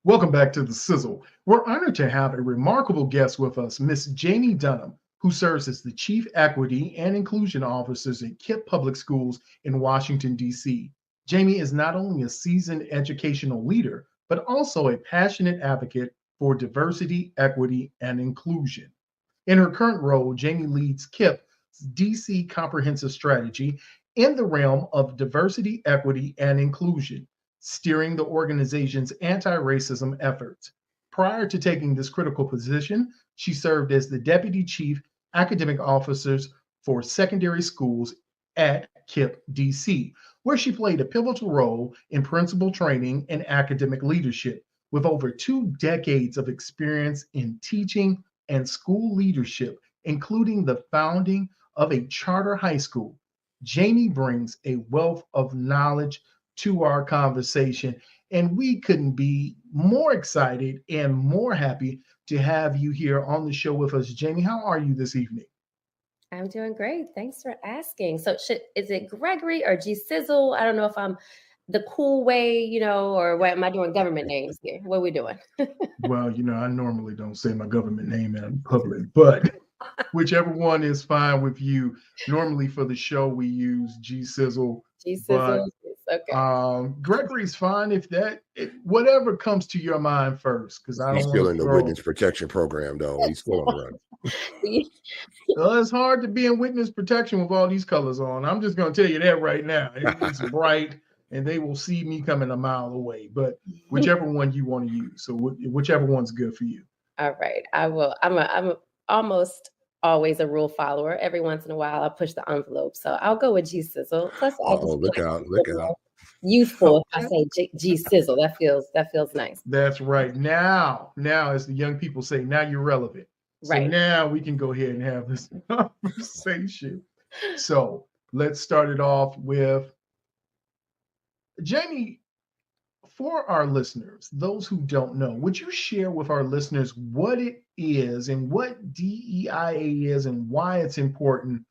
Welcome back to the Sizzle. We're honored to have a remarkable guest with us, Miss Jami Dunham, who serves as the Chief Equity and Inclusion Officer at KIPP Public Schools in Washington, D.C. Jami is not only a seasoned educational leader, but also a passionate advocate for diversity, equity, and inclusion. In her current role, Jami leads KIPP's DC comprehensive strategy in the realm of diversity, equity, and inclusion, steering the organization's anti-racism efforts. Prior to taking this critical position, she served as the Deputy Chief Academic Officer for Secondary Schools at KIPP DC, where she played a pivotal role in principal training and academic leadership. With over 2 decades of experience in teaching and school leadership, including the founding of a charter high school, Jami brings a wealth of knowledge to our conversation, and we couldn't be more excited and more happy to have you here on the show with us. Jami, how are you this evening? I'm doing great. Thanks for asking. So is it Gregory or G Sizzle? I don't know if I'm the cool way, or what am I doing government names here? What are we doing? Well, I normally don't say my government name in public, but whichever one is fine with you. Normally for the show, we use G Sizzle. G Sizzle. Okay. Gregory's fine if whatever comes to your mind first, because I don't. He's still in the witness protection program, though. He's still on the run. Well, it's hard to be in witness protection with all these colors on. I'm just going to tell you that right now. It's bright, and they will see me coming a mile away. But whichever one you want to use, so whichever one's good for you. All right, I will. I'm almost always a rule follower. Every once in a while, I'll push the envelope. So I'll go with G Sizzle. Plus, look out. Youthful. I say G Sizzle. That feels nice. That's right. Now, as the young people say, now you're relevant. Right. So now we can go ahead and have this conversation. So let's start it off with Jami. For our listeners, those who don't know, would you share with our listeners what it is and what DEIA is and why it's important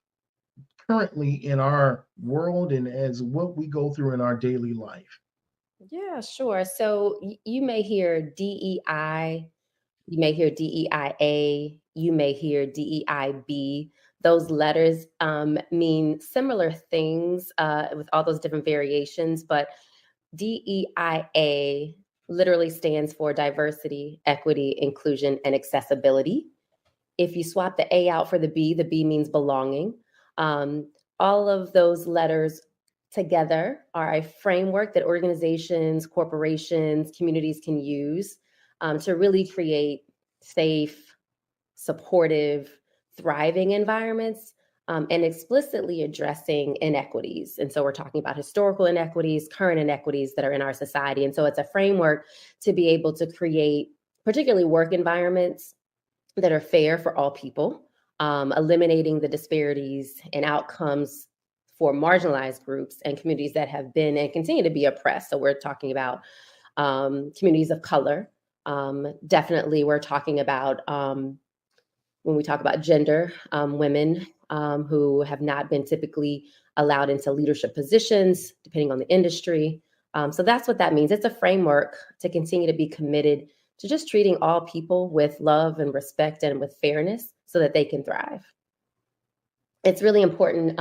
currently in our world and as what we go through in our daily life? Yeah, sure. So you may hear DEI, you may hear DEIA, you may hear DEIB. Those letters mean similar things with all those different variations, but DEIA literally stands for diversity, equity, inclusion, and accessibility. If you swap the A out for the B means belonging. All of those letters together are a framework that organizations, corporations, communities can use to really create safe, supportive, thriving environments and explicitly addressing inequities. And so we're talking about historical inequities, current inequities that are in our society. And so it's a framework to be able to create particularly work environments that are fair for all people, eliminating the disparities and outcomes for marginalized groups and communities that have been and continue to be oppressed. So we're talking about communities of color. Definitely, we're talking about, when we talk about gender, women who have not been typically allowed into leadership positions, depending on the industry. So that's what that means. It's a framework to continue to be committed to just treating all people with love and respect and with fairness so that they can thrive. It's really important,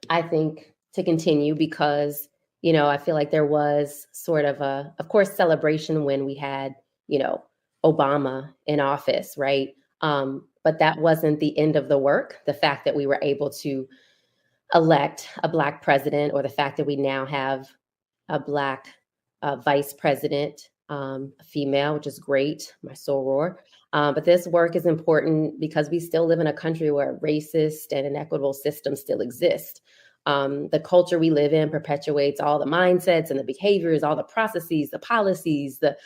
I think, to continue because, I feel like there was sort of of course, celebration when we had, Obama in office, right? But that wasn't the end of the work. The fact that we were able to elect a Black president, or the fact that we now have a Black vice president, a female, which is great, my soror. But this work is important because we still live in a country where racist and inequitable systems still exist. The culture we live in perpetuates all the mindsets and the behaviors, all the processes, the policies, the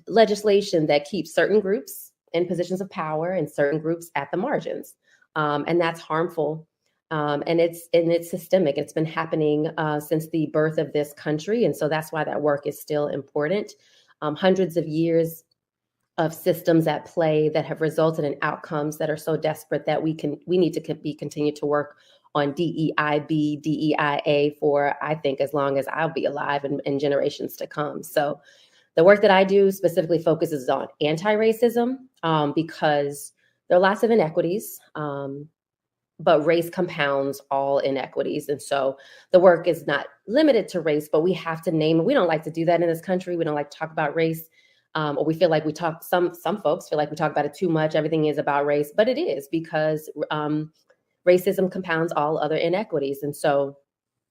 legislation that keeps certain groups in positions of power and certain groups at the margins. And that's harmful. And it's systemic. It's been happening since the birth of this country. And so that's why that work is still important. Hundreds of years of systems at play that have resulted in outcomes that are so desperate that we need to continue to work on DEIB, DEIA for, I think, as long as I'll be alive and generations to come. So the work that I do specifically focuses on anti-racism because there are lots of inequities, but race compounds all inequities. And so the work is not limited to race, but we have to name it. We don't like to do that in this country. We don't like to talk about race. Or we feel like we talk, some folks feel like we talk about it too much. Everything is about race, but it is because racism compounds all other inequities. And so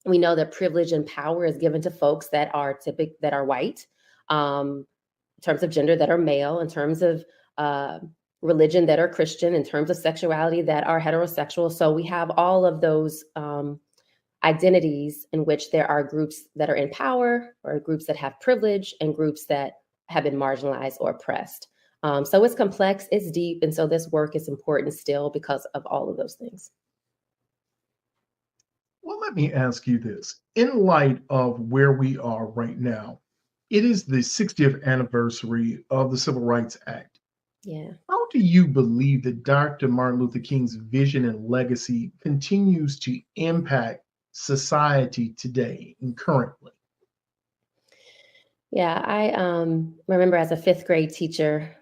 we know that privilege and power is given to folks that are white, in terms of gender that are male, in terms of religion that are Christian, in terms of sexuality that are heterosexual. So we have all of those identities in which there are groups that are in power or groups that have privilege and groups that have been marginalized or oppressed. So it's complex, it's deep. And so this work is important still because of all of those things. Well, let me ask you this. In light of where we are right now, it is the 60th anniversary of the Civil Rights Act. Yeah. How do you believe that Dr. Martin Luther King's vision and legacy continues to impact society today and currently? Yeah, I remember as a fifth grade teacher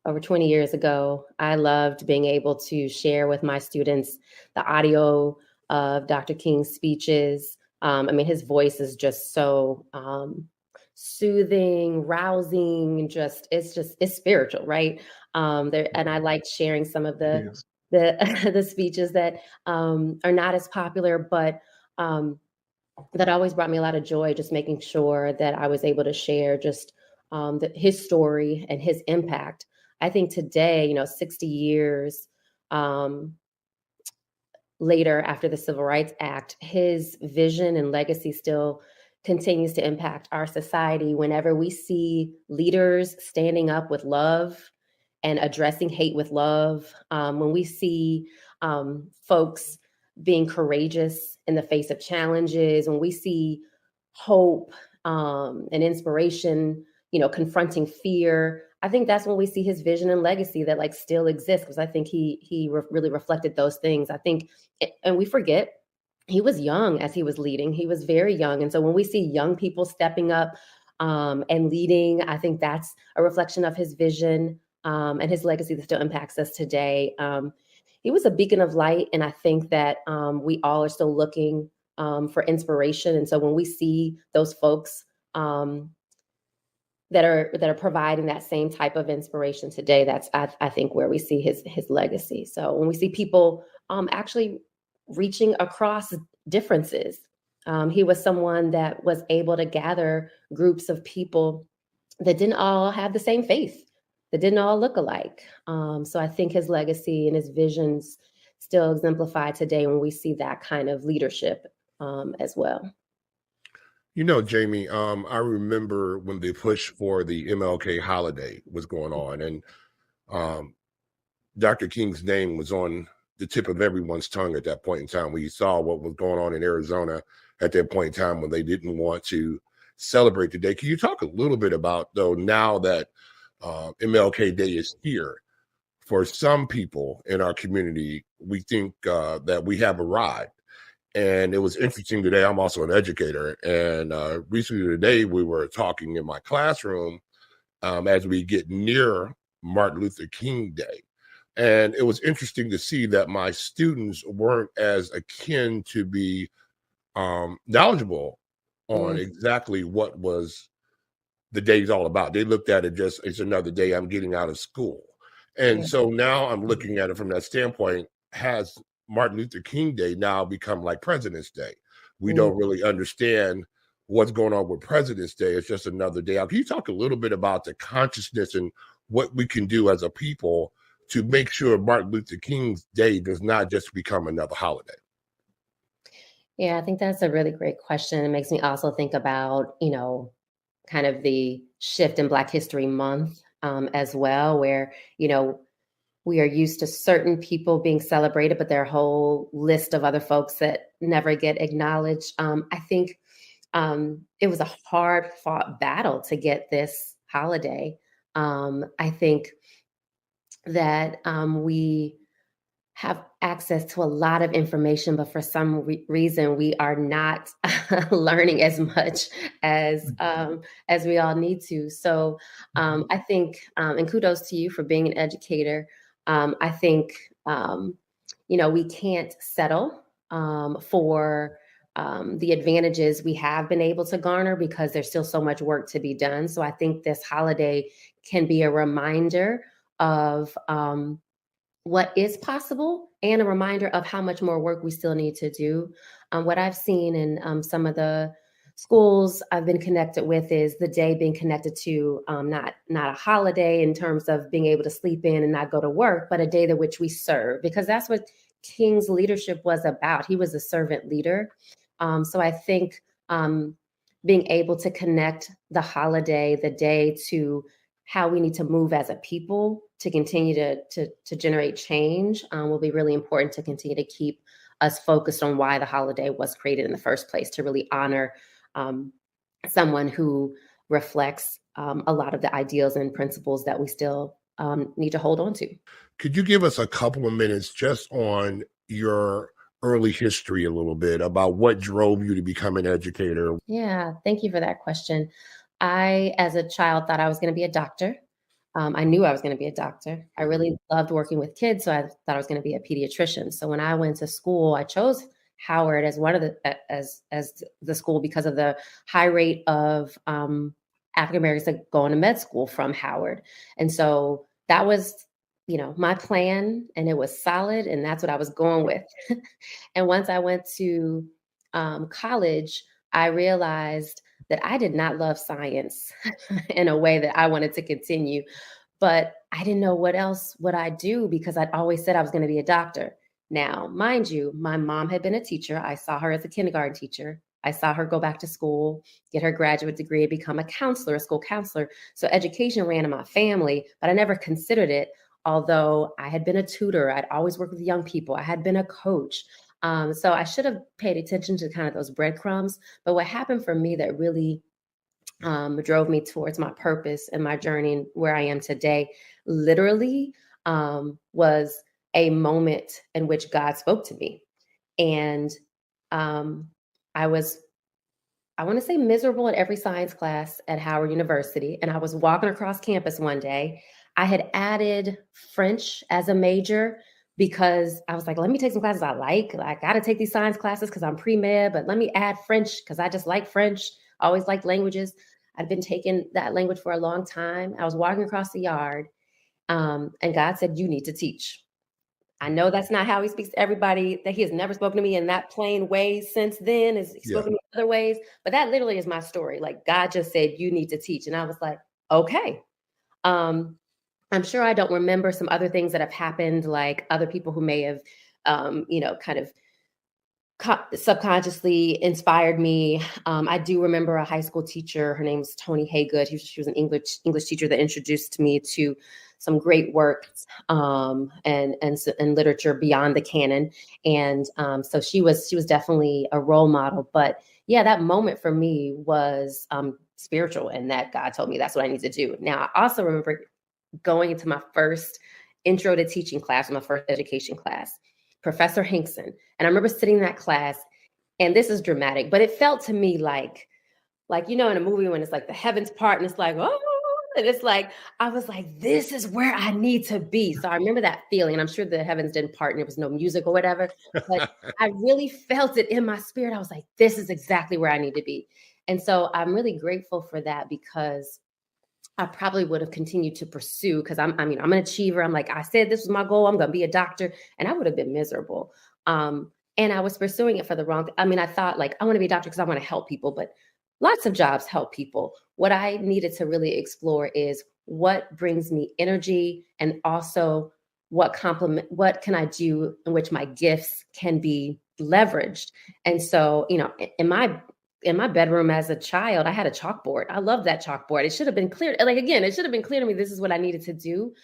over 20 years ago, I loved being able to share with my students the audio of Dr. King's speeches. I mean, his voice is just so soothing, rousing, it's spiritual, right? And I liked sharing some of the the speeches that are not as popular, but that always brought me a lot of joy, just making sure that I was able to share just his story and his impact. I think today, 60 years later after the Civil Rights Act, his vision and legacy still continues to impact our society. Whenever we see leaders standing up with love and addressing hate with love, when we see folks being courageous in the face of challenges, when we see hope and inspiration, confronting fear, I think that's when we see his vision and legacy that still exists, because I think he really reflected those things. I think, and we forget, he was young as he was leading. He was very young. And so when we see young people stepping up and leading, I think that's a reflection of his vision and his legacy that still impacts us today. He was a beacon of light. And I think that we all are still looking for inspiration. And so when we see those folks that are providing that same type of inspiration today, that's I think where we see his legacy. So when we see people actually reaching across differences, he was someone that was able to gather groups of people that didn't all have the same faith, that didn't all look alike. So I think his legacy and his visions still exemplify today when we see that kind of leadership as well. Jami, I remember when the push for the MLK holiday was going on, and Dr. King's name was on the tip of everyone's tongue at that point in time. We saw what was going on in Arizona at that point in time when they didn't want to celebrate the day. Can you talk a little bit about, though, now that MLK Day is here, for some people in our community, we think that we have arrived. And it was interesting today. I'm also an educator. And recently today, we were talking in my classroom as we get near Martin Luther King Day. And it was interesting to see that my students weren't as akin to be knowledgeable on exactly what was the day's all about. They looked at it just, it's another day I'm getting out of school. And so now I'm looking at it from that standpoint. Has Martin Luther King Day now become like President's Day? We don't really understand what's going on with President's Day. It's just another day out. Can you talk a little bit about the consciousness and what we can do as a people to make sure Martin Luther King's Day does not just become another holiday? Yeah, I think that's a really great question. It makes me also think about, kind of the shift in Black History Month as well, where, we are used to certain people being celebrated, but there are a whole list of other folks that never get acknowledged. I think it was a hard fought battle to get this holiday. I think that we have access to a lot of information, but for some reason we are not learning as much as we all need to. So I think, and kudos to you for being an educator. I think we can't settle for the advantages we have been able to garner, because there's still so much work to be done. So I think this holiday can be a reminder of what is possible and a reminder of how much more work we still need to do. What I've seen in some of the schools I've been connected with is the day being connected to not a holiday in terms of being able to sleep in and not go to work, but a day that which we serve, because that's what King's leadership was about. He was a servant leader. So I think being able to connect the holiday, the day, to how we need to move as a people to continue to generate change will be really important to continue to keep us focused on why the holiday was created in the first place, to really honor someone who reflects a lot of the ideals and principles that we still need to hold on to. Could you give us a couple of minutes just on your early history a little bit about what drove you to become an educator? Yeah, thank you for that question. I, as a child, thought I was going to be a doctor. I knew I was going to be a doctor. I really loved working with kids, so I thought I was going to be a pediatrician. So when I went to school, I chose Howard as one of the as the school because of the high rate of African Americans that go into med school from Howard, and so that was my plan, and it was solid, and that's what I was going with. And once I went to college, I realized that I did not love science in a way that I wanted to continue, but I didn't know what else would I do, because I'd always said I was going to be a doctor. Now, mind you, my mom had been a teacher. I saw her as a kindergarten teacher. I saw her go back to school, get her graduate degree, become a counselor, a school counselor. So education ran in my family, but I never considered it. Although I had been a tutor, I'd always worked with young people. I had been a coach. So I should have paid attention to kind of those breadcrumbs. But what happened for me that really drove me towards my purpose and my journey where I am today, literally was a moment in which God spoke to me. And I was, I want to say, miserable in every science class at Howard University. And I was walking across campus one day. I had added French as a major because I was like, let me take some classes I like. I got to take these science classes because I'm pre-med, but let me add French because I just like French. I always liked languages. I'd been taking that language for a long time. I was walking across the yard and God said, you need to teach. I know that's not how he speaks to everybody, that he has never spoken to me in that plain way since then. He's spoken to me in other ways, but that literally is my story. Like, God just said, you need to teach. And I was like, okay. I'm sure I don't remember some other things that have happened, like other people who may have, kind of subconsciously inspired me. I do remember a high school teacher. Her name was Tony Haygood. She was an English teacher that introduced me to some great works and literature beyond the canon. And so she was definitely a role model. But yeah, that moment for me was spiritual, and that God told me that's what I need to do. Now, I also remember going into my first intro to teaching class, my first education class, Professor Hinkson. And I remember sitting in that class, and this is dramatic, but it felt to me like, in a movie when it's like the heavens part and it's like, oh, and it's like, I was like, this is where I need to be. So I remember that feeling, and I'm sure the heavens didn't part and there was no music or whatever, but I really felt it in my spirit. I was like, this is exactly where I need to be. And so I'm really grateful for that, because I probably would have continued to pursue, because I'm an achiever. I'm like, I said this was my goal. I'm going to be a doctor, and I would have been miserable. And I was pursuing it for the wrong. I thought, like, I want to be a doctor because I want to help people, but lots of jobs help people. What I needed to really explore is what brings me energy, and also what can I do in which my gifts can be leveraged. And so, in my bedroom as a child, I had a chalkboard. I love that chalkboard. It should have been clear. Like, again, it should have been clear to me, this is what I needed to do.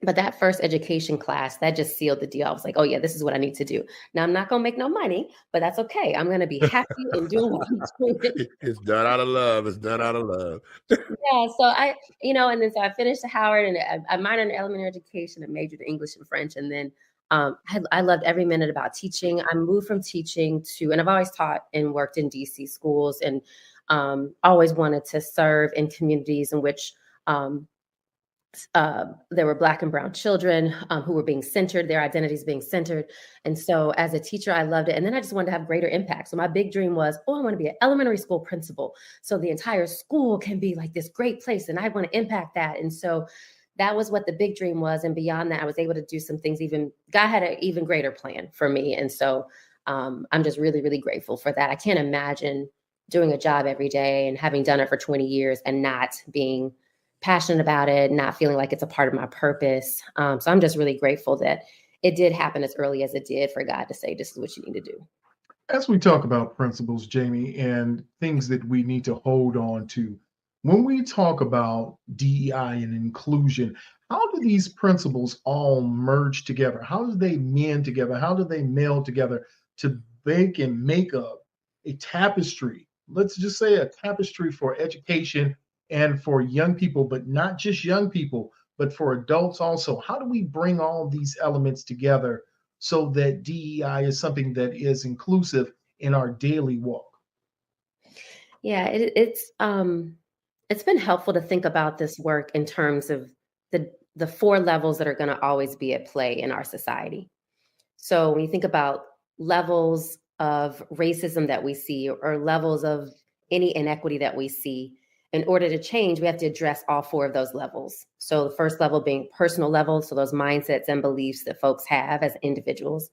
But that first education class, that just sealed the deal. I was like, oh yeah, this is what I need to do. Now I'm not going to make no money, but that's okay. I'm going to be happy and doing what I'm doing. It's done out of love. It's done out of love. Yeah. So and then so I finished at Howard, and I minored in elementary education and majored in English and French. And then I loved every minute about teaching. I moved from teaching and I've always taught and worked in DC schools, and always wanted to serve in communities in which there were Black and brown children who were being centered, their identities being centered. And so as a teacher, I loved it. And then I just wanted to have greater impact. So my big dream was, I want to be an elementary school principal, so the entire school can be like this great place, and I want to impact that. And so that was what the big dream was. And beyond that, I was able to do some things. God had an even greater plan for me. And so I'm just really, really grateful for that. I can't imagine doing a job every day and having done it for 20 years and not being passionate about it, not feeling like it's a part of my purpose. So I'm just really grateful that it did happen as early as it did, for God to say, this is what you need to do. As we talk about principles, Jami, and things that we need to hold on to, when we talk about DEI and inclusion, how do these principles all merge together? How do they mend together? How do they meld together to make a tapestry? Let's just say a tapestry for education and for young people, but not just young people, but for adults also. How do we bring all these elements together so that DEI is something that is inclusive in our daily walk? Yeah, it's been helpful to think about this work in terms of the four levels that are going to always be at play in our society. So when you think about levels of racism that we see, or levels of any inequity that we see, in order to change, we have to address all four of those levels. So the first level being personal level, so those mindsets and beliefs that folks have as individuals.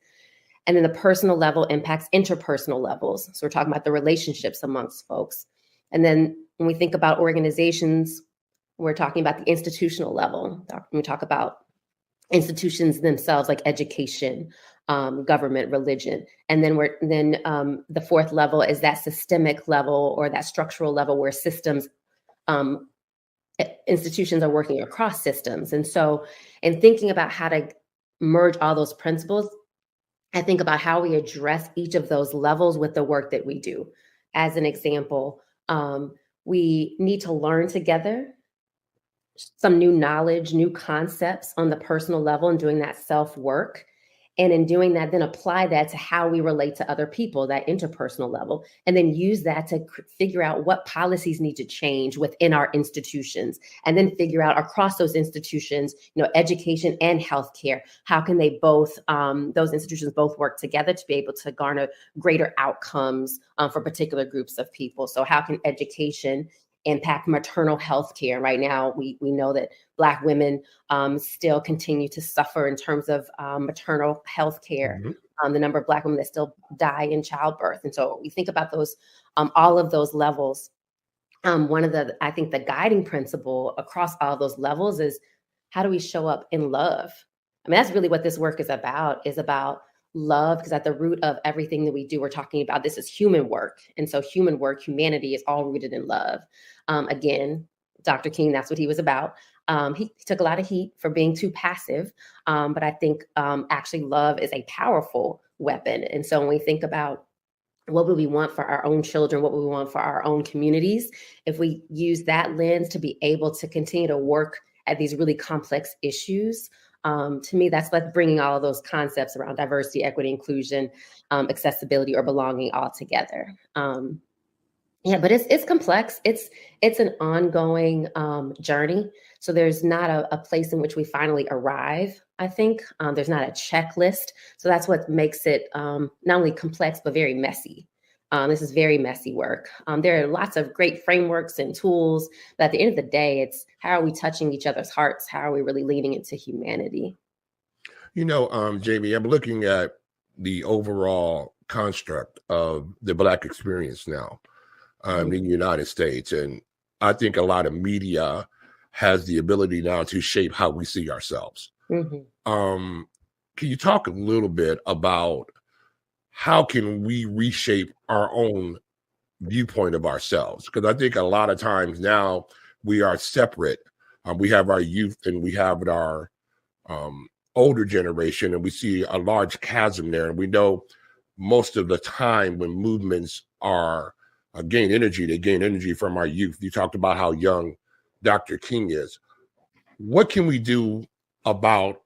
And then the personal level impacts interpersonal levels. So we're talking about the relationships amongst folks. And then when we think about organizations, we're talking about the institutional level. When we talk about institutions themselves, like education, government, religion. And then the fourth level is that systemic level, or that structural level, where institutions are working across systems. And so in thinking about how to merge all those principles, I think about how we address each of those levels with the work that we do. As an example, we need to learn together some new knowledge, new concepts on the personal level, and doing that self-work. And in doing that, then apply that to how we relate to other people, that interpersonal level, and then use that to figure out what policies need to change within our institutions, and then figure out across those institutions, education and healthcare, how can they both, those institutions both work together to be able to garner greater outcomes for particular groups of people. So how can education impact maternal health care? Right now, we know that Black women still continue to suffer in terms of maternal health care, the number of Black women that still die in childbirth. And so we think about those, all of those levels. I think the guiding principle across all those levels is, how do we show up in love? I mean, that's really what this work is about love, because at the root of everything that we do, we're talking about this is human work. And so human work, humanity, is all rooted in love. Again, Dr. King, that's what he was about. He took a lot of heat for being too passive, but I think actually love is a powerful weapon. And so when we think about what would we want for our own children, what would we want for our own communities, if we use that lens to be able to continue to work at these really complex issues, to me, that's like bringing all of those concepts around diversity, equity, inclusion, accessibility, or belonging all together. Yeah, but it's complex. It's an ongoing journey. So there's not a place in which we finally arrive, I think. There's not a checklist. So that's what makes it not only complex, but very messy. This is very messy work. There are lots of great frameworks and tools, but at the end of the day, it's how are we touching each other's hearts? How are we really leaning into humanity? Jami, I'm looking at the overall construct of the Black experience now in the United States. And I think a lot of media has the ability now to shape how we see ourselves. Can you talk a little bit about how can we reshape our own viewpoint of ourselves? Because I think a lot of times now we are separate. We have our youth and we have our older generation, and we see a large chasm there. And we know most of the time when movements are gain energy, they gain energy from our youth. You talked about how young Dr. King is. What can we do about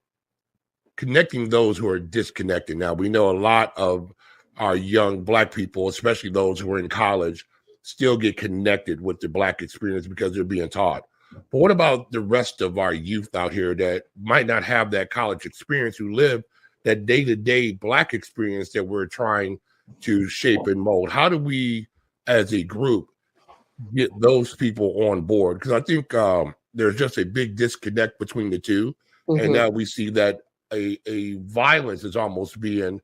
connecting those who are disconnected? Now, we know a lot of our young Black people, especially those who are in college, still get connected with the Black experience because they're being taught. But what about the rest of our youth out here that might not have that college experience, who live that day-to-day Black experience that we're trying to shape and mold? How do we, as a group, get those people on board? Because I think there's just a big disconnect between the two. Mm-hmm. And now we see that a violence is almost being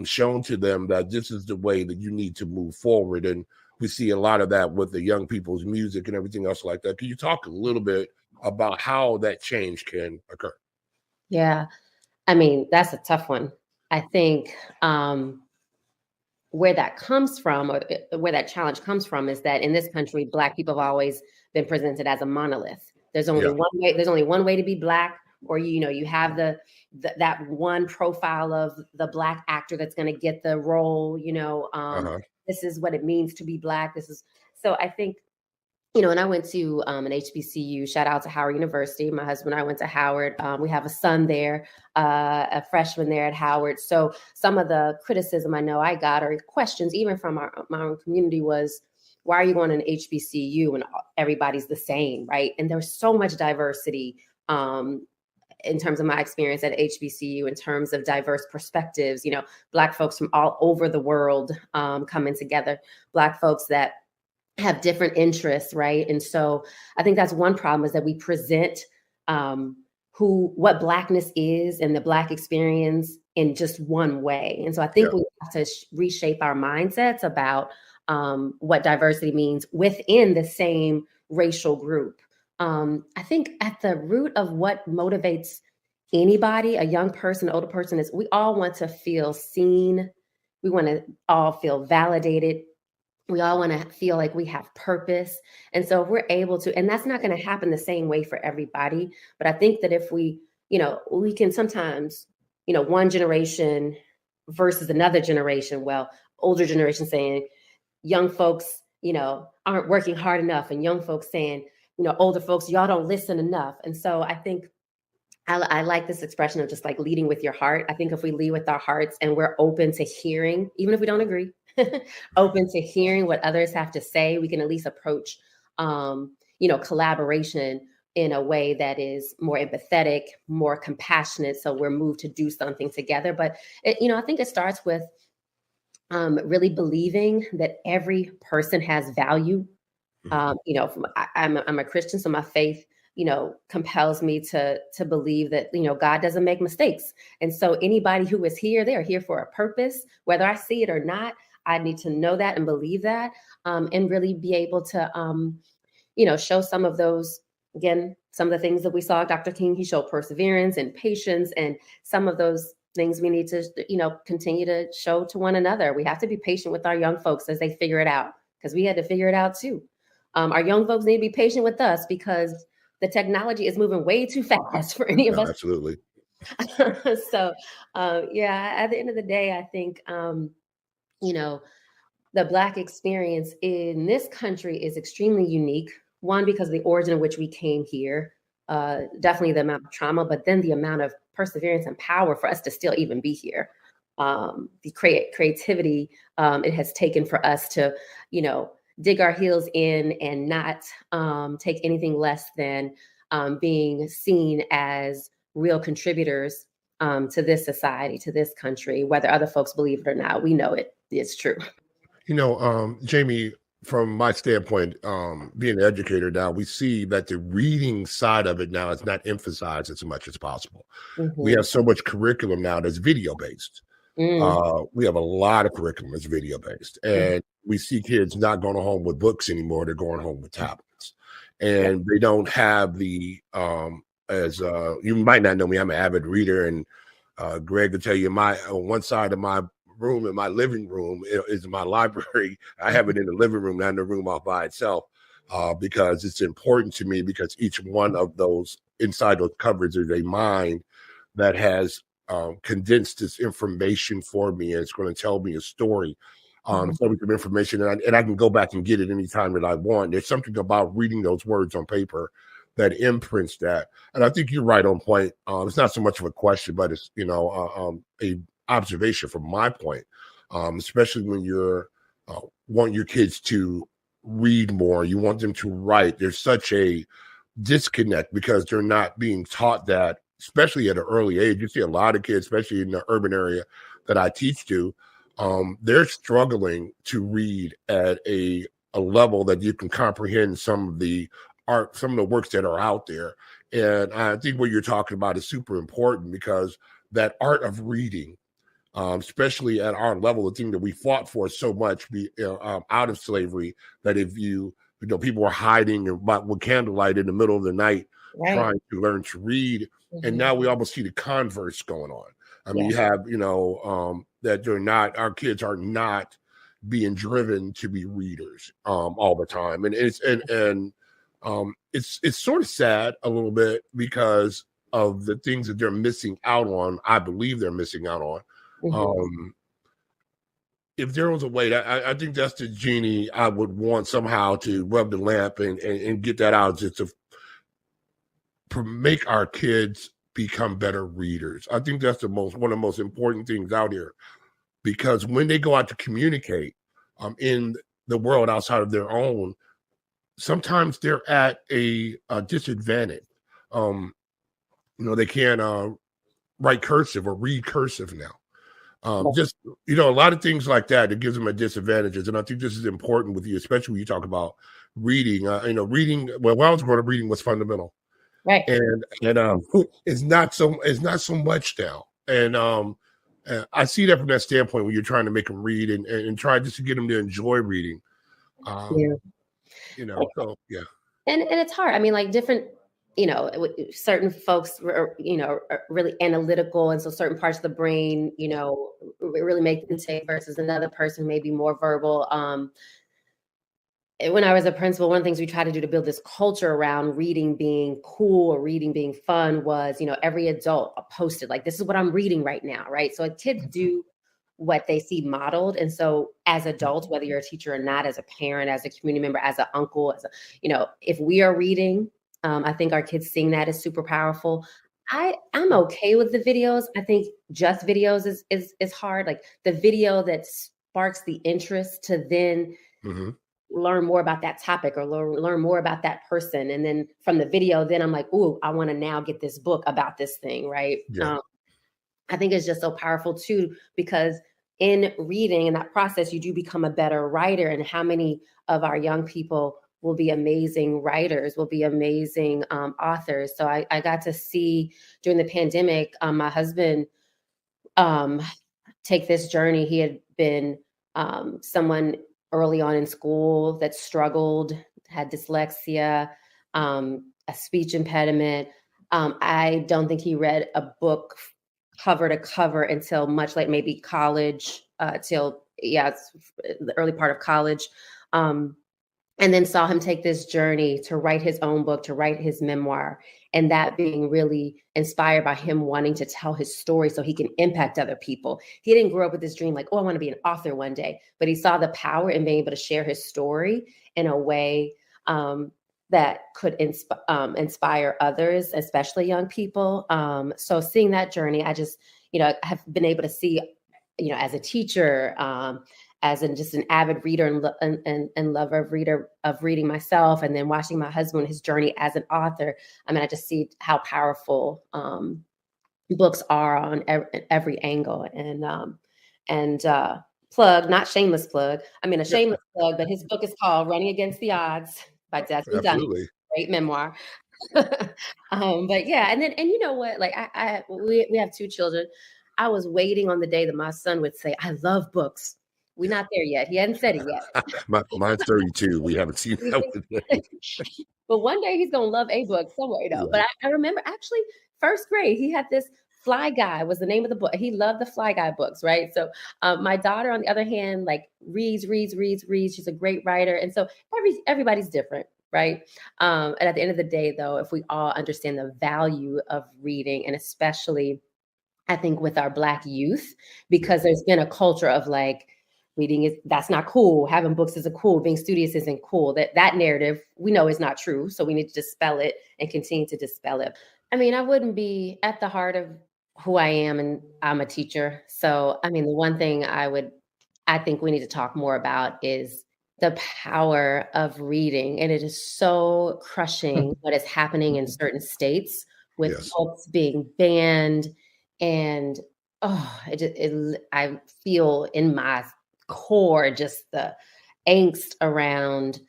shown to them that this is the way that you need to move forward. And we see a lot of that with the young people's music and everything else like that. Can you talk a little bit about how that change can occur? Yeah, I mean, that's a tough one. I think where that comes from, or where that challenge comes from, is that in this country, Black people have always been presented as a monolith. There's only one way. There's only one way to be Black, or you have that one profile of the Black actor that's going to get the role. This is what it means to be Black. So I think, and I went to an HBCU, shout out to Howard University. My husband and I went to Howard. We have a son there, a freshman there at Howard. So some of the criticism I know I got, or questions even from my own community, was, why are you going to an HBCU when everybody's the same, right? And there's so much diversity in terms of my experience at HBCU, in terms of diverse perspectives, Black folks from all over the world coming together, Black folks that have different interests, right? And so I think that's one problem, is that we present what Blackness is and the Black experience in just one way. And so I think we have to reshape our mindsets about what diversity means within the same racial group. I think at the root of what motivates anybody, a young person, older person, is we all want to feel seen. We want to all feel validated. We all want to feel like we have purpose. And so if we're able to, and that's not going to happen the same way for everybody, but I think that if we can sometimes, one generation versus another generation, older generation saying young folks, aren't working hard enough, and young folks saying, older folks, y'all don't listen enough. And so I think I like this expression of just like leading with your heart. I think if we lead with our hearts and we're open to hearing, even if we don't agree, open to hearing what others have to say, we can at least approach, collaboration in a way that is more empathetic, more compassionate. So we're moved to do something together. But, I think it starts with really believing that every person has value. I'm a Christian, so my faith, compels me to believe that, God doesn't make mistakes. And so anybody who is here, they're here for a purpose, whether I see it or not. I need to know that and believe that, and really be able to, show some of those, again, some of the things that we saw Dr. King, he showed perseverance and patience, and some of those things we need to, continue to show to one another. We have to be patient with our young folks as they figure it out, because we had to figure it out too. Our young folks need to be patient with us, because the technology is moving way too fast for any of us. Absolutely. So, at the end of the day, I think, the Black experience in this country is extremely unique. One, because of the origin in which we came here, definitely the amount of trauma, but then the amount of perseverance and power for us to still even be here. The creativity it has taken for us to, dig our heels in and not take anything less than being seen as real contributors to this society, to this country, whether other folks believe it or not. We know it's true. Jami, from my standpoint, being an educator now, we see that the reading side of it now is not emphasized as much as possible. Mm-hmm. We have so much curriculum now that's video-based. We have a lot of curriculum that's video-based. And we see kids not going home with books anymore. They're going home with tablets. And they don't have the, as you might not know me, I'm an avid reader. And Greg will tell you, on one side of my room, in my living room, is my library. I have it in the living room, not in the room all by itself, because it's important to me, because each one of those, inside those covers, is a mind that has condensed this information for me, and it's going to tell me a story. Tell me some information, and I can go back and get it anytime that I want. There's something about reading those words on paper that imprints that. And I think you're right on point. It's not so much of a question, but it's, a observation from my point, especially when you're want your kids to read more, you want them to write. There's such a disconnect because they're not being taught that, especially at an early age. You see a lot of kids, especially in the urban area that I teach to, they're struggling to read at a level that you can comprehend some of the art, some of the works that are out there. And I think what you're talking about is super important, because that art of reading, especially at our level, the thing that we fought for so much, out of slavery, that if people were hiding with candlelight in the middle of the night, trying to learn to read. And now we almost see the converse going on. I mean, you have, that our kids are not being driven to be readers all the time. And it's sort of sad a little bit because of the things that they're missing out on. I believe they're missing out on. If there was a way, I think that's the genie I would want somehow to rub the lamp and get that out, just to make our kids become better readers. I think that's one of the most important things out here, because when they go out to communicate in the world outside of their own, sometimes they're at a disadvantage. They can't write cursive or read cursive now. Just, a lot of things like that, it gives them a disadvantages. And I think this is important with you, especially when you talk about reading. Reading, when I was growing up, reading was fundamental. Right. And it's not so much now. And I see that from that standpoint when you're trying to make them read and try just to get them to enjoy reading. So, yeah. And it's hard. I mean, like different, certain folks are really analytical. And so certain parts of the brain, really make them tick, versus another person may be more verbal. When I was a principal, one of the things we tried to do to build this culture around reading being cool or reading being fun was, every adult posted, like, this is what I'm reading right now, right? So kids do what they see modeled. And so as adults, whether you're a teacher or not, as a parent, as a community member, as an uncle, if we are reading, I think our kids seeing that is super powerful. I'm okay with the videos. I think just videos is hard. Like the video that sparks the interest to then learn more about that topic or learn more about that person. And then from the video, then I'm like, ooh, I want to now get this book about this thing, right? Yeah. I think it's just so powerful too, because in reading, in that process, you do become a better writer. And how many of our young people will be amazing writers, will be amazing authors. So I got to see during the pandemic, my husband take this journey. He had been someone early on in school that struggled, had dyslexia, a speech impediment. I don't think he read a book cover to cover until much late, maybe college, till the early part of college. And then saw him take this journey to write his own book, to write his memoir, and that being really inspired by him wanting to tell his story so he can impact other people. He didn't grow up with this dream like, oh, I want to be an author one day, but he saw the power in being able to share his story in a way that could inspire others, especially young people. So seeing that journey, I just, have been able to see, as a teacher, as just an avid reader and lover of reading myself, and then watching my husband, his journey as an author. I mean, I just see how powerful books are on every angle. And plug, not shameless plug. I mean, a shameless plug, but his book is called Running Against the Odds by Jami Dunham. Great memoir. But yeah, and you know what? Like we have 2 children. I was waiting on the day that my son would say, I love books. We're not there yet. He hadn't said it yet. Mine's 32. We haven't seen that one yet. But one day he's going to love a book somewhere, Right. But I remember actually first grade, he had this Fly Guy was the name of the book. He loved the Fly Guy books, right? So my daughter, on the other hand, like reads. She's a great writer. And so everybody's different, right? And at the end of the day, though, if we all understand the value of reading, and especially I think, with our Black youth, because there's been a culture of like, reading is, that's not cool. Having books isn't cool. Being studious isn't cool. That narrative we know is not true. So we need to dispel it and continue to dispel it. I mean, I wouldn't be at the heart of who I am, and I'm a teacher. So, I mean, the one thing I think we need to talk more about is the power of reading. And it is so crushing what is happening in certain states with Yes. books being banned. And I feel in my core just the angst around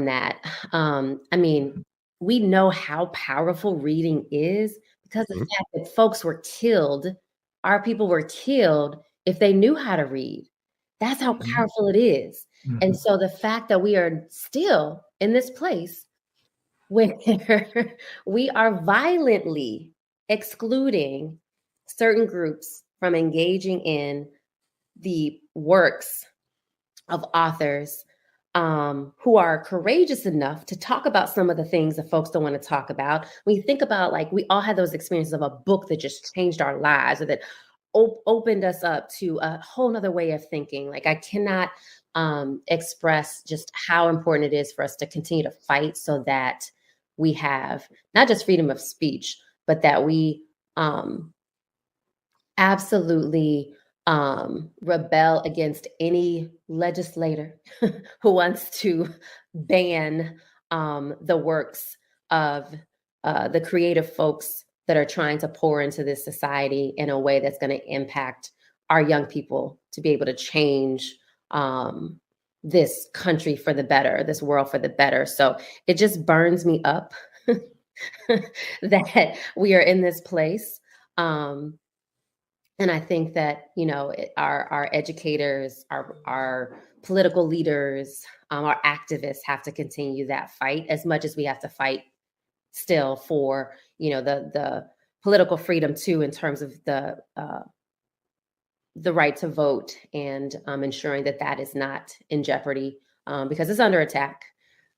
that. I mean, we know how powerful reading is because of the fact that folks were killed, our people were killed if they knew how to read. That's how powerful it is. And so the fact that we are still in this place where we are violently excluding certain groups from engaging in the works of authors who are courageous enough to talk about some of the things that folks don't want to talk about. When you think about, like, we all had those experiences of a book that just changed our lives, or that opened us up to a whole nother way of thinking. Like, I cannot express just how important it is for us to continue to fight so that we have not just freedom of speech, but that we absolutely rebel against any legislator who wants to ban the works of the creative folks that are trying to pour into this society in a way that's going to impact our young people to be able to change this country for the better, this world for the better. So it just burns me up that we are in this place. And I think that, you know, our educators, our political leaders, our activists have to continue that fight as much as we have to fight still for, you know, the political freedom too, in terms of the right to vote, and ensuring that that is not in jeopardy, because it's under attack.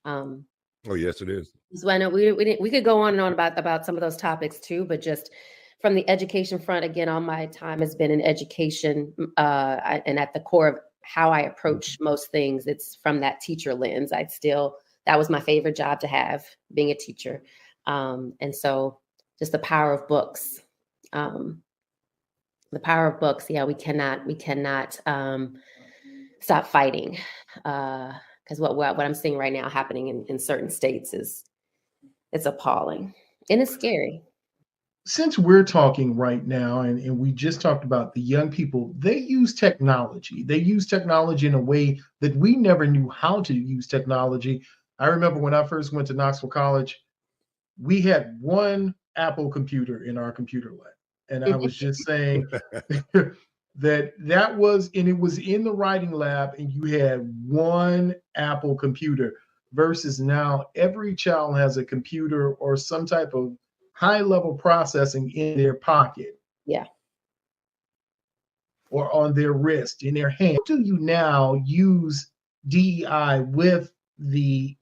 Oh, yes, it is. So I know we could go on and on about some of those topics too, but just from the education front, again, all my time has been in education, and at the core of how I approach most things, it's from that teacher lens. That was my favorite job to have, being a teacher. And so just the power of books. The power of books. Yeah, we cannot stop fighting, because what I'm seeing right now happening in certain states it's appalling, and it's scary. Since we're talking right now, and we just talked about the young people, they use technology. They use technology in a way that we never knew how to use technology. I remember when I first went to Knoxville College, we had one Apple computer in our computer lab. And I was just saying that was, and it was in the writing lab, and you had one Apple computer, versus now every child has a computer or some type of high-level processing in their pocket. Yeah. Or on their wrist, in their hand. How do you now use DEI with the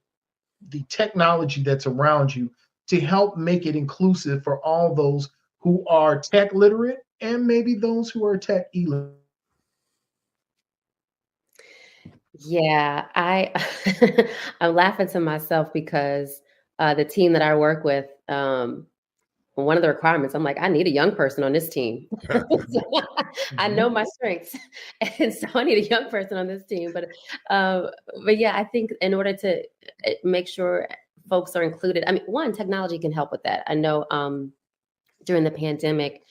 technology that's around you to help make it inclusive for all those who are tech literate and maybe those who are tech illiterate? Yeah, I'm laughing to myself because the team that I work with, one of the requirements, I'm like, I need a young person on this team. I know my strengths, and so I need a young person on this team. But yeah, I think in order to make sure folks are included, I mean, one, technology can help with that. I know during the pandemic,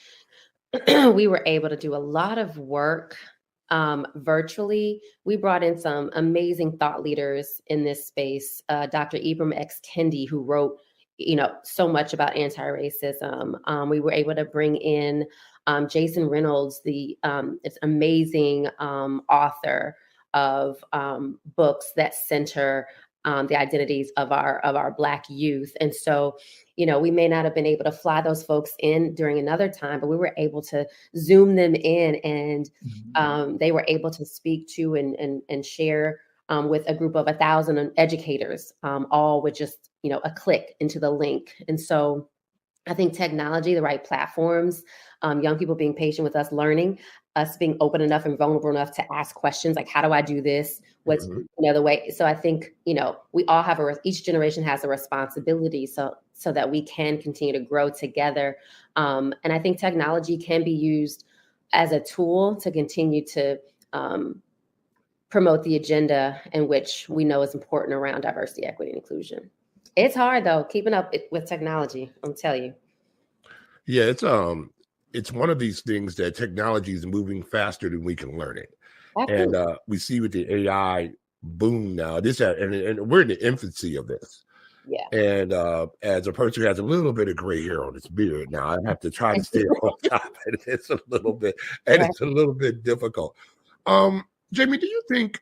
we were able to do a lot of work virtually. We brought in some amazing thought leaders in this space. Dr. Ibram X. Kendi, who wrote, you know, so much about anti-racism. We were able to bring in Jason Reynolds, the amazing author of books that center the identities of our Black youth. And so, you know, we may not have been able to fly those folks in during another time, but we were able to Zoom them in, and they were able to speak to and share with a group of 1,000 educators, all with just, you know, a click into the link. And so I think technology, the right platforms, young people being patient with us, learning, us being open enough and vulnerable enough to ask questions like, how do I do this? What's the way? So I think, we all have each generation has a responsibility so that we can continue to grow together. And I think technology can be used as a tool to continue to promote the agenda in which we know is important around diversity, equity, and inclusion. It's hard though, keeping up with technology, I'll tell you. Yeah, it's one of these things that technology is moving faster than we can learn it. Absolutely. And we see with the AI boom now, and we're in the infancy of this. Yeah. And as a person who has a little bit of gray hair on his beard now, I have to try to stay on top of it. It's a little bit, and it's a little bit difficult. Jami, do you think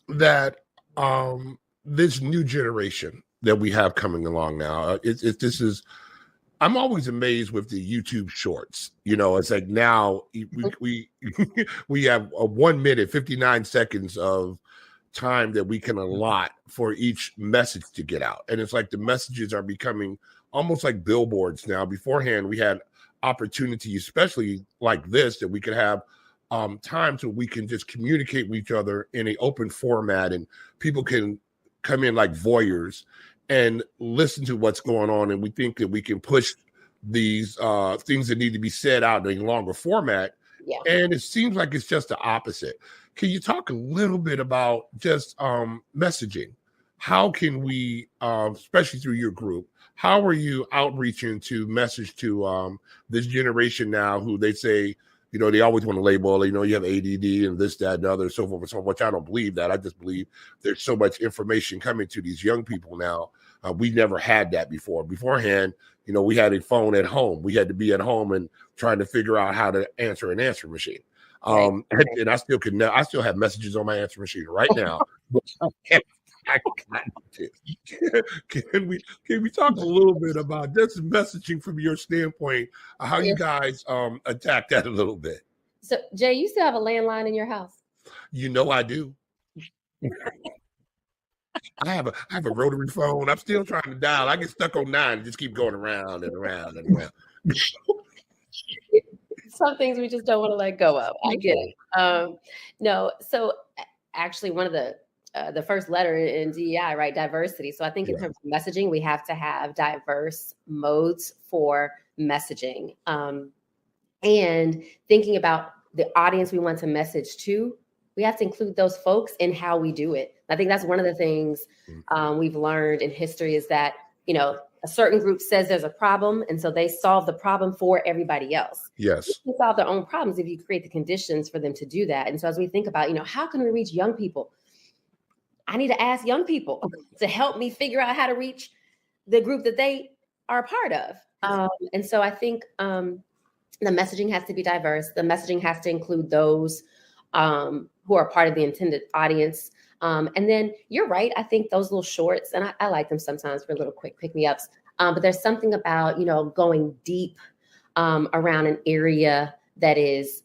that this new generation that we have coming along now, I'm always amazed with the YouTube shorts. It's like now we have a 1 minute, 59 seconds of time that we can allot for each message to get out. And it's like the messages are becoming almost like billboards now. Beforehand, we had opportunity, especially like this, that we could have times where we can just communicate with each other in an open format, and people can come in like voyeurs and listen to what's going on. And we think that we can push these things that need to be said out in a longer format. Yeah. And it seems like it's just the opposite. Can you talk a little bit about just messaging? How can we, especially through your group, how are you outreaching to message to this generation now who they say, they always want to label, you have ADD and this, that, and other, so forth and so on, which I don't believe that. I just believe there's so much information coming to these young people now. We never had that before. Beforehand, we had a phone at home. We had to be at home and trying to figure out how to answer an answer machine. And I still have messages on my answer machine right now. Can we talk a little bit about this messaging from your standpoint, how you guys attack that a little bit? So Jay, you still have a landline in your house? I do. I have a rotary phone. I'm still trying to dial. I get stuck on 9 and just keep going around and around and around. Some things we just don't want to let go of. I get it. No, so actually one of the first letter in DEI, right? Diversity. So I think in terms of messaging, we have to have diverse modes for messaging. And thinking about the audience we want to message to, we have to include those folks in how we do it. I think that's one of the things we've learned in history is that, a certain group says there's a problem, and so they solve the problem for everybody else. Yes. They can solve their own problems if you create the conditions for them to do that. And so as we think about, how can we reach young people? I need to ask young people to help me figure out how to reach the group that they are a part of. And so I think the messaging has to be diverse. The messaging has to include those who are part of the intended audience. And then you're right. I think those little shorts, and I like them sometimes for little quick pick-me-ups, but there's something about, going deep around an area that is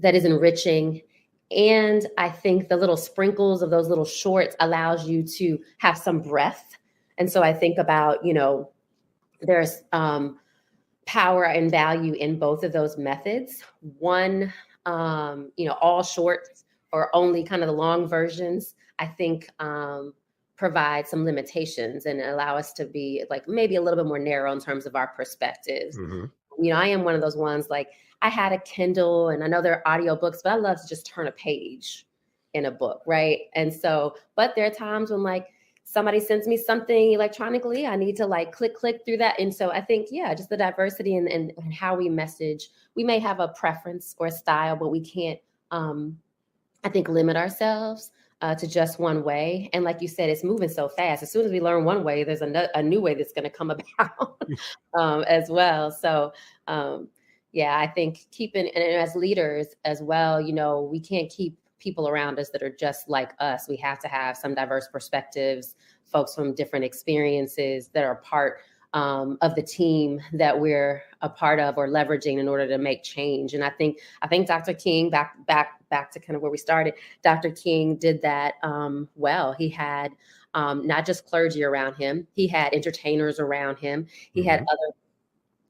enriching. And I think the little sprinkles of those little shorts allows you to have some breadth. And so I think about, there's power and value in both of those methods. One, all shorts or only kind of the long versions, I think provide some limitations and allow us to be like maybe a little bit more narrow in terms of our perspectives. Mm-hmm. I am one of those ones, like I had a Kindle and I know there are audiobooks, but I love to just turn a page in a book, right? And so, but there are times when like somebody sends me something electronically, I need to like click through that. And so I think, just the diversity and how we message, we may have a preference or a style, but we can't, I think, limit ourselves to just one way. And like you said, it's moving so fast. As soon as we learn one way, there's a new way that's going to come about as well. So, I think keeping, and as leaders as well, we can't keep people around us that are just like us. We have to have some diverse perspectives, folks from different experiences that are part of the team that we're a part of or leveraging in order to make change. And I think Dr. King, back to kind of where we started, Dr. King did that well. He had not just clergy around him. He had entertainers around him. He had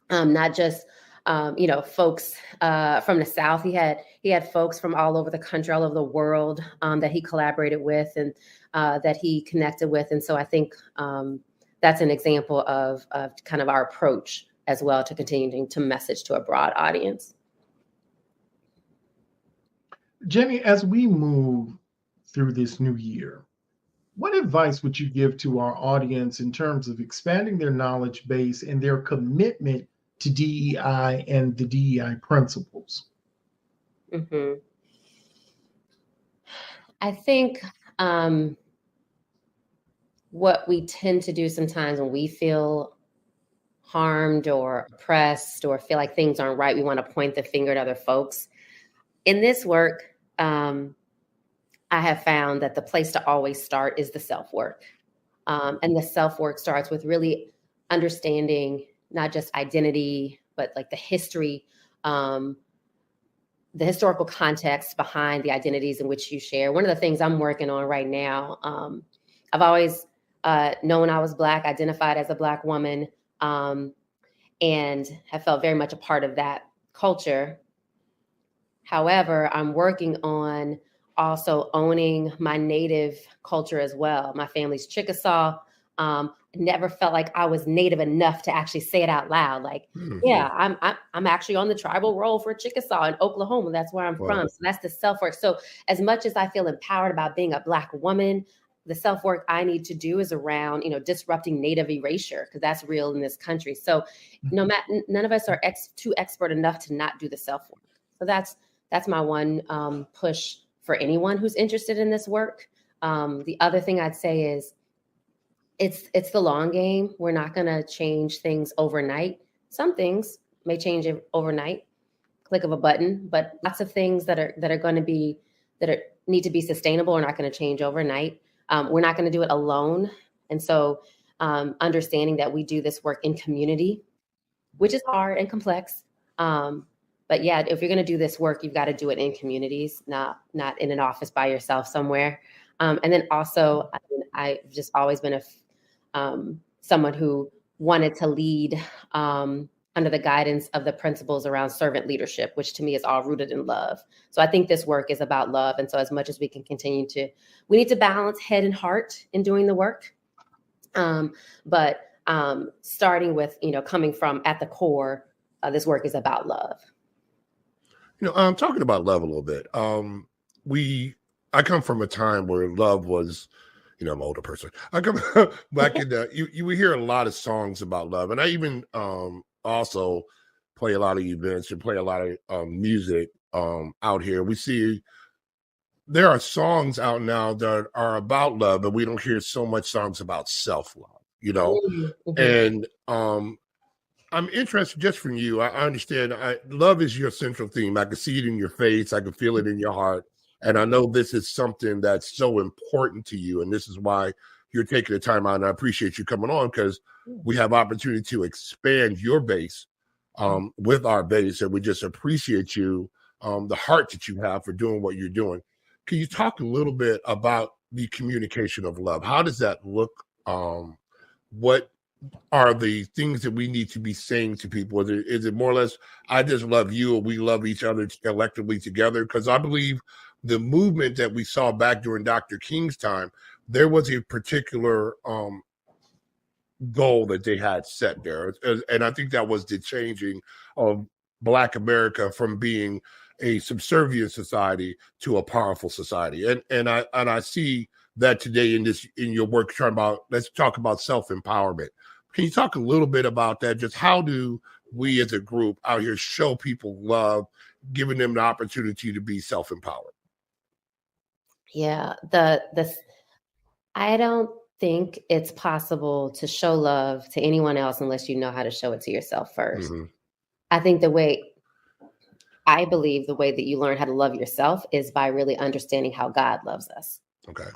other, not just folks from the South. He had folks from all over the country, all over the world that he collaborated with and that he connected with. And so I think that's an example of kind of our approach as well to continuing to message to a broad audience. Jami, as we move through this new year, what advice would you give to our audience in terms of expanding their knowledge base and their commitment to DEI and the DEI principles? I think what we tend to do sometimes when we feel harmed or oppressed or feel like things aren't right, we want to point the finger at other folks. In this work, I have found that the place to always start is the self-work. And the self-work starts with really understanding not just identity, but like the history, the historical context behind the identities in which you share. One of the things I'm working on right now, I've always known I was Black, identified as a Black woman, and have felt very much a part of that culture. However, I'm working on also owning my Native culture as well. My family's Chickasaw. Never felt like I was Native enough to actually say it out loud. Like, yeah, I'm actually on the tribal roll for Chickasaw in Oklahoma. That's where I'm from. So that's the self-work. So as much as I feel empowered about being a Black woman, the self-work I need to do is around, disrupting Native erasure, because that's real in this country. So none of us are too expert enough to not do the self-work. So that's my one push for anyone who's interested in this work. The other thing I'd say is it's the long game. We're not going to change things overnight. Some things may change overnight, click of a button, but lots of things that are going to be need to be sustainable are not going to change overnight. We're not going to do it alone. And so understanding that we do this work in community, which is hard and complex. But yeah, if you're going to do this work, you've got to do it in communities, not in an office by yourself somewhere. And then also, I've just always been someone who wanted to lead under the guidance of the principles around servant leadership, which to me is all rooted in love. So I think this work is about love. And so as much as we can we need to balance head and heart in doing the work. But starting with, coming from at the core, this work is about love. I'm talking about love a little bit. I come from a time where love was, I'm an older person. I come back in you would hear a lot of songs about love. And I even also play a lot of events and play a lot of music out here. We see there are songs out now that are about love, but we don't hear so much songs about self-love, And I'm interested just from you. I understand love is your central theme. I can see it in your face. I can feel it in your heart. And I know this is something that's so important to you. And this is why you're taking the time out. And I appreciate you coming on, because we have opportunity to expand your base with our base. And we just appreciate you, the heart that you have for doing what you're doing. Can you talk a little bit about the communication of love? How does that look? What are the things that we need to be saying to people? Is it more or less, I just love you, or we love each other collectively together? Because I believe the movement that we saw back during Dr. King's time, there was a particular goal that they had set there. And I think that was the changing of Black America from being a subservient society to a powerful society. And I see that today in your work, let's talk about self-empowerment. Can you talk a little bit about that? Just how do we as a group out here show people love, giving them the opportunity to be self-empowered? Yeah, I don't think it's possible to show love to anyone else unless you know how to show it to yourself first. I think I believe the way that you learn how to love yourself is by really understanding how God loves us. Okay.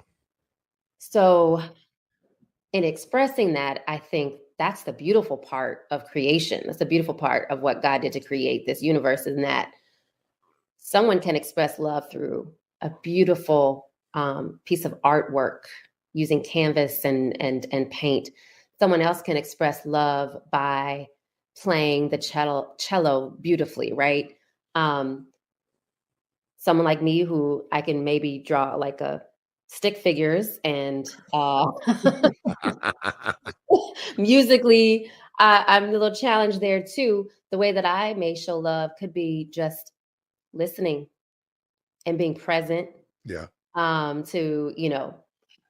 So in expressing that, I think that's the beautiful part of creation. That's the beautiful part of what God did to create this universe, in that someone can express love through a beautiful piece of artwork, using canvas and paint. Someone else can express love by playing the cello beautifully, right? Someone like me, who I can maybe draw like a stick figures and musically, I'm a little challenged there too. The way that I may show love could be just listening and being present. Yeah. To,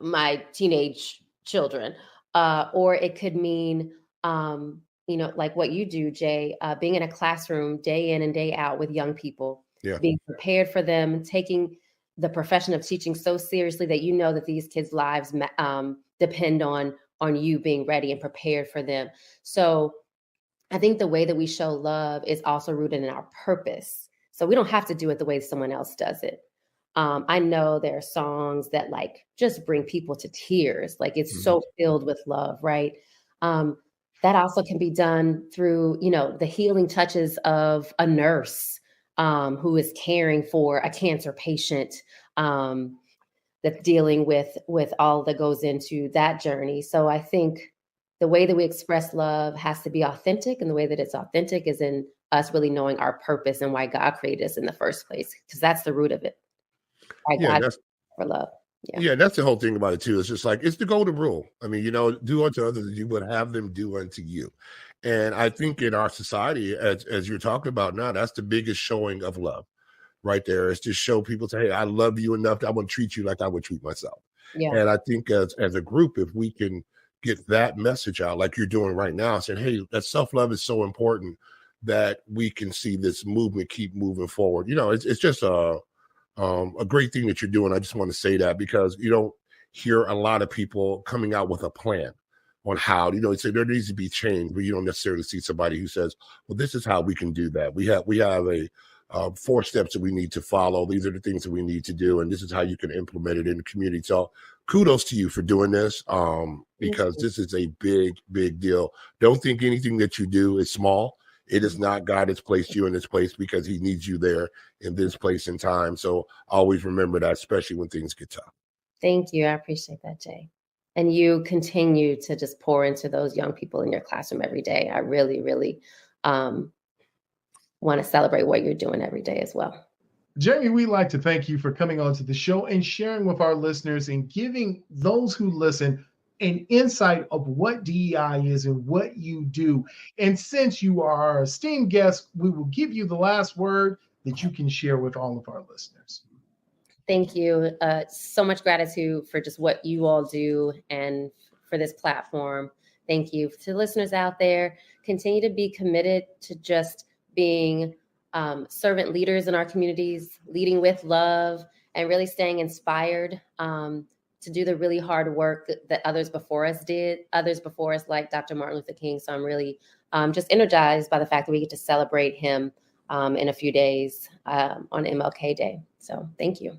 my teenage children, or it could mean, like what you do, Jay, being in a classroom day in and day out with young people, being prepared for them, taking the profession of teaching so seriously that you know that these kids' lives depend on you being ready and prepared for them. So I think the way that we show love is also rooted in our purpose. So we don't have to do it the way someone else does it. I know there are songs that like just bring people to tears. Like it's so filled with love, right? That also can be done through, the healing touches of a nurse who is caring for a cancer patient that's dealing with all that goes into that journey. So I think the way that we express love has to be authentic, and the way that it's authentic is in us really knowing our purpose and why God created us in the first place, because that's the root of it. God for love. Yeah, that's the whole thing about it too. It's just like, it's the golden rule. I mean, do unto others as you would have them do unto you. And I think in our society, as you're talking about now, that's the biggest showing of love right there. Is to show people, say, hey, I love you enough that I want to treat you like I would treat myself. Yeah. And I think as a group, if we can get that message out like you're doing right now, saying, hey, that self-love is so important, that we can see this movement keep moving forward. It's just a great thing that you're doing. I just want to say that, because you don't hear a lot of people coming out with a plan on how, say there needs to be change, but you don't necessarily see somebody who says, well, this is how we can do that. We have a 4 steps that we need to follow. These are the things that we need to do, and this is how you can implement it in the community. So kudos to you for doing this, because this is a big, big deal. Don't think anything that you do is small. It is not. God has placed you in this place because he needs you there in this place and time. So always remember that, especially when things get tough. Thank you. I appreciate that, Jay. And you continue to just pour into those young people in your classroom every day. I really, really want to celebrate what you're doing every day as well. Jami, we'd like to thank you for coming on to the show and sharing with our listeners and giving those who listen an insight of what DEI is and what you do. And since you are our esteemed guest, we will give you the last word that you can share with all of our listeners. Thank you. So much gratitude for just what you all do and for this platform. Thank you. To listeners out there, continue to be committed to just being servant leaders in our communities, leading with love, and really staying inspired to do the really hard work that others before us did, like Dr. Martin Luther King. So I'm really just energized by the fact that we get to celebrate him in a few days on MLK Day. So thank you.